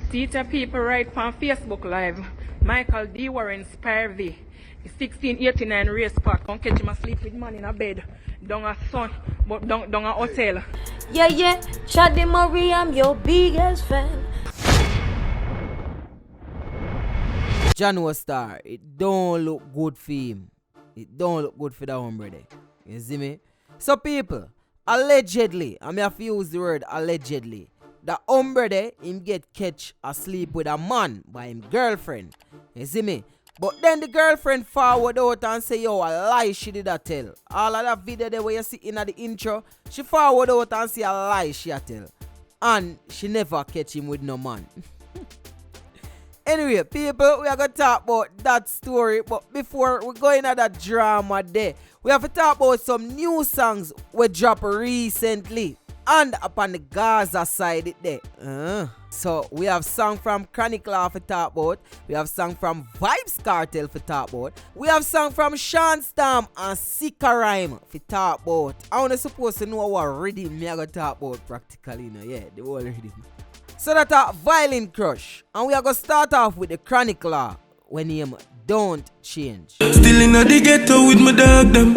Theater people write on Facebook Live. Michael D. Warren Spivey. 1689 race park. Don't catch him asleep with man in a bed. Down a sun, but down a hotel. Yeah, Chaddy Marie, I'm your biggest fan. January Star, it don't look good for him. It don't look good for that hombre there. You see me? So people, allegedly, I may have to use the word allegedly, the hombre there, him get catch asleep with a man by him girlfriend. You see me? But then the girlfriend forward out and say, yo, a lie she did a tell. All of that video there where you see in the intro, she forward out and say a lie she a tell. And she never catch him with no man. Anyway, people, we are going to talk about that story. But before we go into that drama there, we have to talk about some new songs we dropped recently. And upon the Gaza side it there. So we have song from Chronic Law for talk about. We have song from Vybz Kartel for talk about. We have song from Sean Storm and Sikka Rhyme for talk about. I want to supposed to know what rhythm me I going to talk about practically. You know? Yeah, the whole rhythm. So that's a Violent Crush. And we are going to start off with the Chronic Law when name Don't Change. Still in the ghetto with my dog them.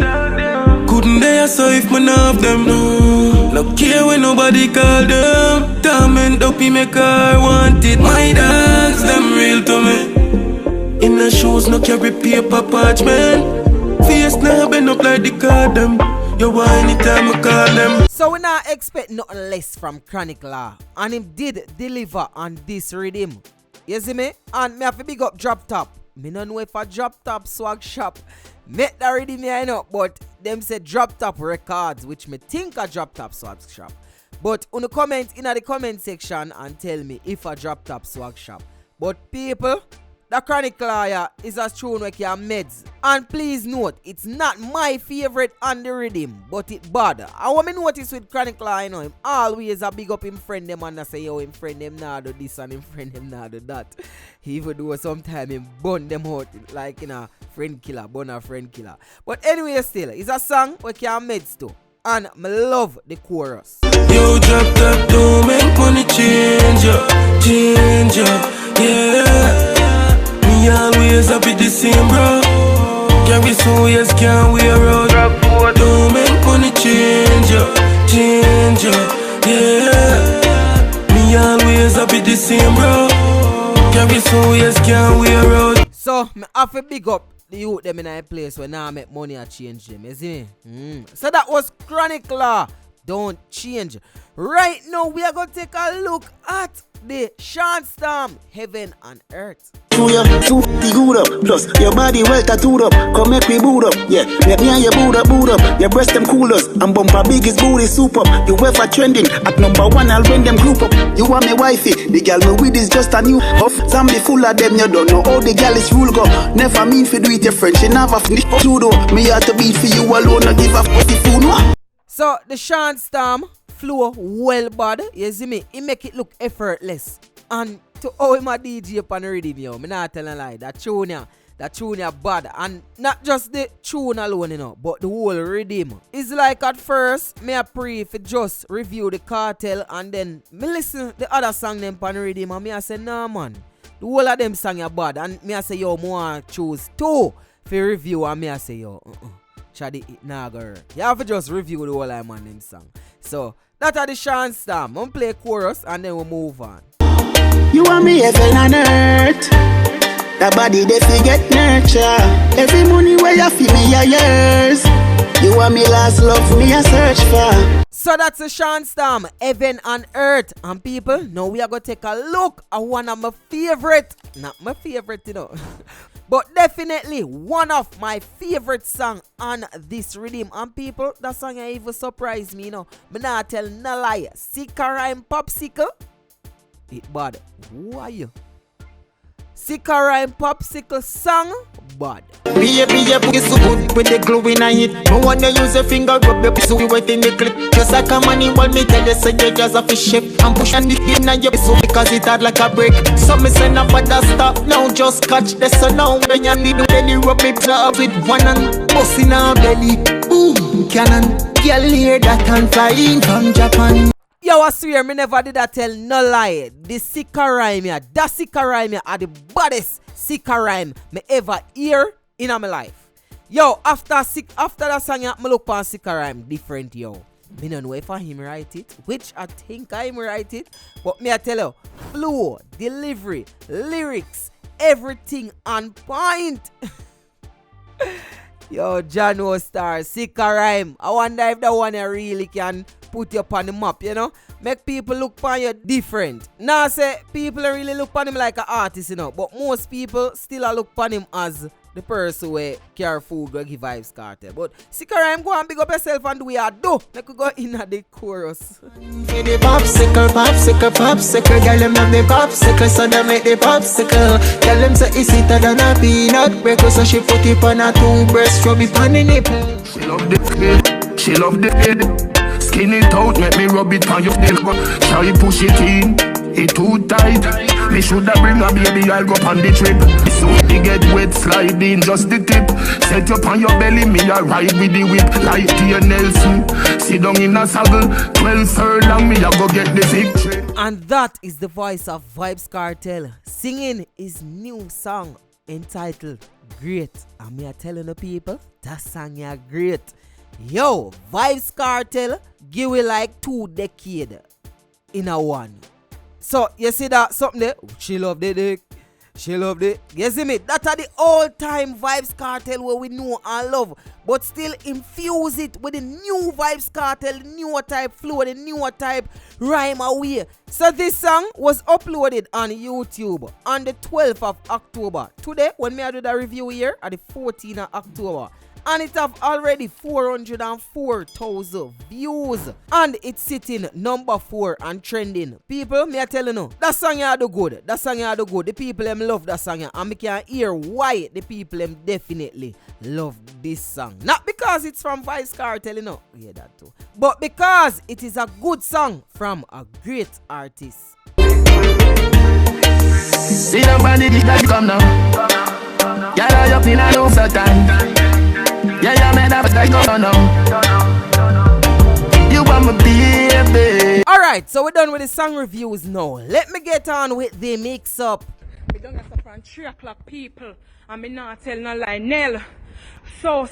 Couldn't dare so if man have them. No care when nobody call them. Torment up in my car wanted. My dogs them real to me. In the shoes no carry paper parchment. Face now bend up like the card them. You want anytime I call them. So we not expect nothing less from Chronic Law. And him did deliver on this rhythm. You see me? And me have to big up Drop Top. Me don't know if a Drop Top swag shop make that rhythm here, you know, but them say Drop Top Records, which me think a Drop Top swag shop. But on the comment in the comment section and tell me if a Drop Top swag shop. But people, the Chronic Law is a tune where you meds. And please note, it's not my favorite on the rhythm, but it bad. And what me notice with Chronic Law, you know, him always a big up him friend them and I say, yo, him friend them now do this and him friend them now do that. He even do sometime him burn them out like in a friend killer, burn a friend killer. But anyway still, it's a song where you meds to. And me love the chorus. You drop that, don't make money change ya, yeah. Me always happy the same, bro. Carry so yes, can't wear out. Don't make money change ya, yeah. Me always happy the same, bro. Carry so yes, can't wear out. So, me have to big up the youth them in a place where now make money and change them, you see me? So that was Chronic Law, Don't Change. Right now, we are going to take a look at the Sean Storm, Heaven and Earth. You too good up, plus your body well tattooed up. Come make me boot up, yeah. Let me and your boot up. Your breast them coolers, and bumper biggest booty soup up. You ever trending at number one, I'll bring them group up. You are my wifey, the girl me with is just a new off. Zombie full of them, you don't know how the girl is rule go. Never mean for do it your friend, she never finish judo. Me have to beat for you alone, no give a fuck the food, no. So the Sean Storm flow well bad, you see me? He make it look effortless. And to all my DJ upon the rhythm, yo, me not telling a lie. That tune ya bad. And not just the tune alone, you know, but the whole rhythm. It's like at first, me a pray for just review the Cartel and then me listen the other song them upon the rhythm and me a say, nah man, the whole of them song ya bad. And me a say, yo, more choose two for review and me a say, yo, Chaddy, it nah go hurt. You have to just review the whole of man them song. So, that are the Sean Storm. I'm play chorus and then we move on. You are me heaven and earth. That body they forget nurture. Every money where you feel me are yours. You are me last love me a search for. So that's a Sean Storm, Heaven and Earth. And people, now we are going to take a look at one of my favorite. Not my favorite, you know. But definitely one of my favorite song on this rhythm. And people, that song even surprised me, you know. Me not tell no lie. Sikka Rhyme Popsicle. It bad. Who are you? Sikka Rhyme Popsicle song bad. Be so good with the glue in it. No one use a finger rub your pussy within the clip. Just like a money while me tell you say you just a fish ship. I'm pushing the in on your so because it hard like a brick. So me send up for that stop. Now just catch the sun now when you need to belly rub it up with one and bust in our belly. Boom, cannon. Girl hear that and flying from Japan. Yo, I swear, me never did that tell no lie. The Sikka rhyme here, that Sikka rhyme here are the baddest Sikka rhyme me ever hear in my life. Yo, after that song, me look on Sikka rhyme different, yo. Me don't know if I him write it, which I think I him write it, but me I tell you, flow, delivery, lyrics, everything on point. Yo, Jano Star, Sikka rhyme. I wonder if that one really can put you up on the map, you know? Make people look upon you different. Now say people really look upon him like an artist, you know, but most people still look upon him as the person who care food go give Vybz Kartel. But Sikka rhyme, go and big up yourself and do what you do. Make we go in at the chorus. The popsicle, popsicle, popsicle. Girl, them have the popsicle, so they make the popsicle. Girl, them say it's sweeter than a peanut breaker, so she put it on a toothbrush, rub it on the nipple. She love the head, she love the head. Skin it out, make me rub it on your neck. Try push it in, it too tight. Me shoulda bring a baby, I'll go on the trip. So me get wet, slide in just the tip. Set you on your belly, me a ride with the whip. Like Tia Nelson, sit down in a saddle. 12 furlong, me a go get the victory. And that is the voice of Vybz Kartel singing his new song entitled Great. And me a telling the people, that song is great. Yo, Vybz Kartel give it like 2 decades in a one. So, you see that something there? She love the dick. She love it. You see me? That are the all-time Vybz Kartel where we know and love. But still infuse it with the new Vybz Kartel, the newer type flow, the newer type rhyme away. So this song was uploaded on YouTube on the 12th of October. Today, when me I do the review here, at the 14th of October. And it have already 404,000 views. And it's sitting number 4 and trending. People, me I tell you no, that song you do good. That song you do good. The people them love that song. And me can hear why the people them definitely love this song. Not because it's from Vybz Kartel, you know. Yeah, that too. But because it is a good song from a great artist. See nobody that come now. Get out up in a low time. Yeah, man, that go now. You want my baby. Alright, so we're done with the song reviews now. Let me get on with the mix up. Me don't get up from 3 o'clock, people. And me not tell no lie. Nell, so,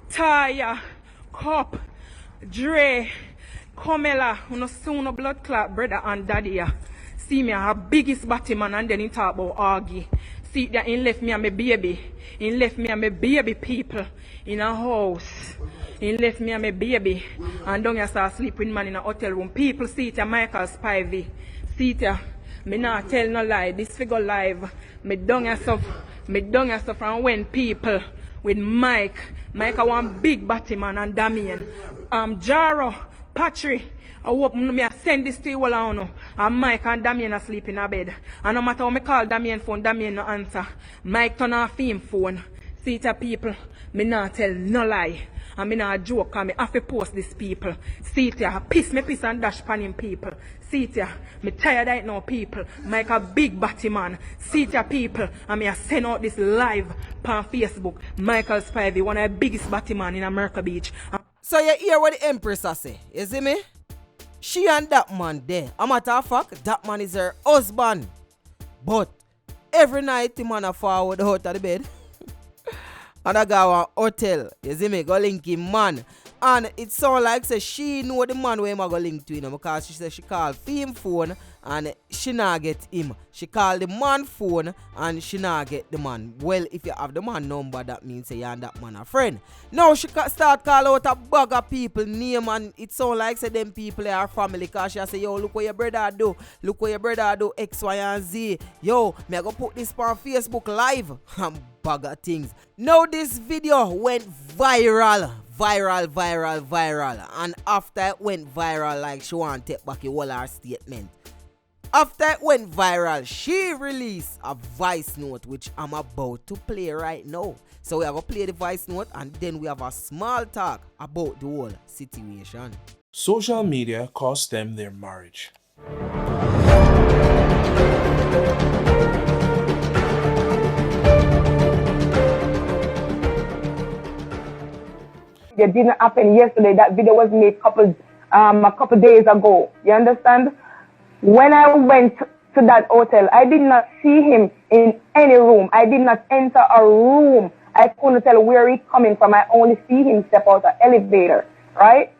Taya, Cup, Dre, Comella, no soon no blood clot, brother and daddy. See me, I have biggest batty man, and then he talk about Augie. See that he left me and my baby. He left me and my baby, people in a house. He left me and my baby. And down here start sleeping man in a hotel room. People see it, Michael Spivey. See it, me not tell no lie. This figure live. Me down here stuff from when people with Mike a one big batty man and Damien. Jaro, Patry. I hope me send this to you all on. And Mike and Damien are sleeping in a bed. And no matter how I call Damien phone, Damien no answer. Mike turn off him phone. See it, people, me not tell no lie. And me not joke, and me have to post these people. See it, piss and dash pan him, people. See it, me tired right now, people. Mike a big batty man. See it, people, and me a send out this live on Facebook. Michael Spivey, one of the biggest batty man in America Beach. So you hear what the Empress a say, you see me? She and that man there. A matter of fact, that man is her husband. But every night the man a forward out of the bed. And I go a hotel. You see me? Go link him man. And it sound like say she know the man where him a go link to, you know, because she said she call him phone and she not get him. She call the man phone and she not get the man. Well, if you have the man number, that means say you and that man a friend. Now she start call out a bag of people name, and it sound like say them people are family, because she say, yo, look what your brother do. Look what your brother do, X, Y, and Z. Yo, me I go put this on Facebook live. And bag of things. Now this video went viral. And after it went viral, like she want to take back all her statement. After it went viral, she released a voice note, which I'm about to play right now. So we are going to play the voice note, and then we have a small talk about the whole situation. Social media cost them their marriage. It didn't happen yesterday. That video was made a couple a couple days ago. You understand? When I went to that hotel, I did not see him in any room. I did not enter a room. I couldn't tell where he's coming from. I only see him step out the elevator, right?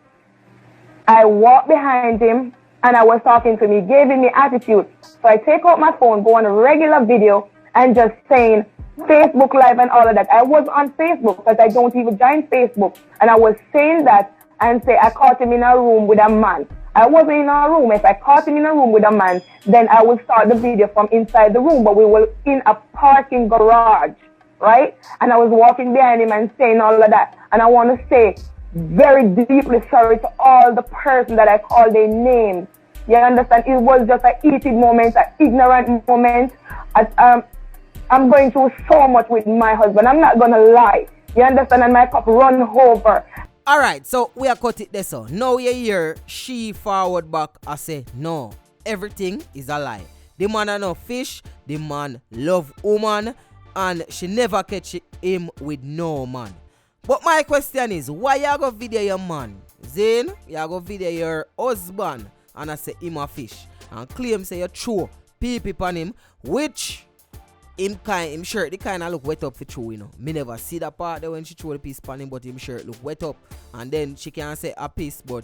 I walked behind him and I was talking to him. He gave me attitude. So I take out my phone, go on a regular video and just saying Facebook Live and all of that. I was on Facebook because I don't even join Facebook. And I was saying that and say I caught him in a room with a man. I wasn't in a room. If I caught him in a room with a man, then I would start the video from inside the room. But we were in a parking garage, right? And I was walking behind him and saying all of that. And I want to say very deeply sorry to all the person that I called their names. You understand? It was just a heated moment, an ignorant moment. I'm going through so much with my husband. I'm not going to lie. You understand? And my cup run over. Alright, so we are cut it there so. Now you hear she forward back and say, no, everything is a lie. The man are no fish, the man love woman, and she never catch him with no man. But my question is, why you go video your man? Zane, you go video your husband, and I say him a fish. And claim say you throw pee on him, which him shirt, the kind of look wet up for true, you know. Me never see that part there when she throw the piece on him, but him shirt look wet up. And then she can't say a piece, but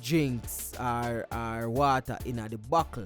drinks or water in the buckle.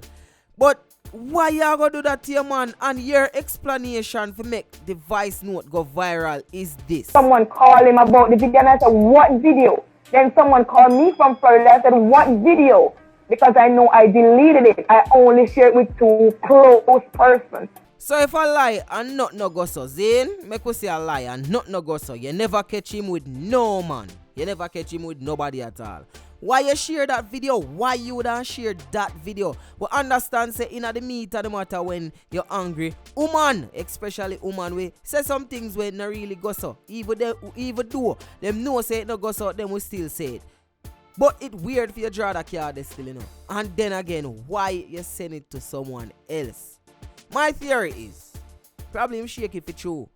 But why you gonna do that to your man? And your explanation for make the voice note go viral is this. Someone called him about the video and I said, what video? Then someone called me from Florida. I said, what video? Because I know I deleted it. I only share it with 2 close persons. So if I lie and not no go so, Zane, make we say a lie and not no go so, you never catch him with no man. You never catch him with nobody at all. Why you share that video? Why you don't share that video? We understand say in the meat of the matter when you're angry. Woman, especially woman, we say some things when not really go so. Even though them know say it no go so, them we still say it. But it's weird for you draw that card still, you know. And then again, why you send it to someone else? My theory is, probably him shake it for true.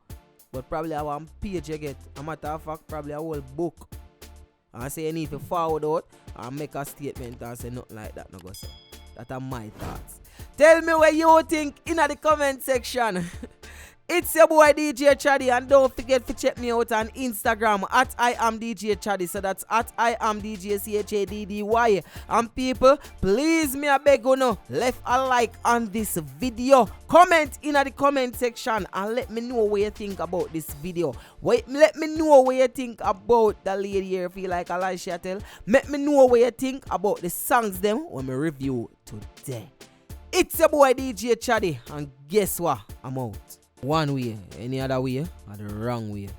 But probably I want page you get. A matter of fact, probably a whole book. And say you need to forward out and make a statement and say nothing like that no go so. That are my thoughts. Tell me what you think in the comment section. It's your boy DJ Chaddy, and don't forget to check me out on Instagram at I am DJ Chaddy. So that's at I am DJ CHADDY. And people, please me I beg you no, left a like on this video. Comment in the comment section and let me know what you think about this video. Let me know what you think about the lady here feel like Alicia tell. Let me know what you think about the songs them when we review today. It's your boy DJ Chaddy, and guess what? I'm out. One way, any other way, or the wrong way.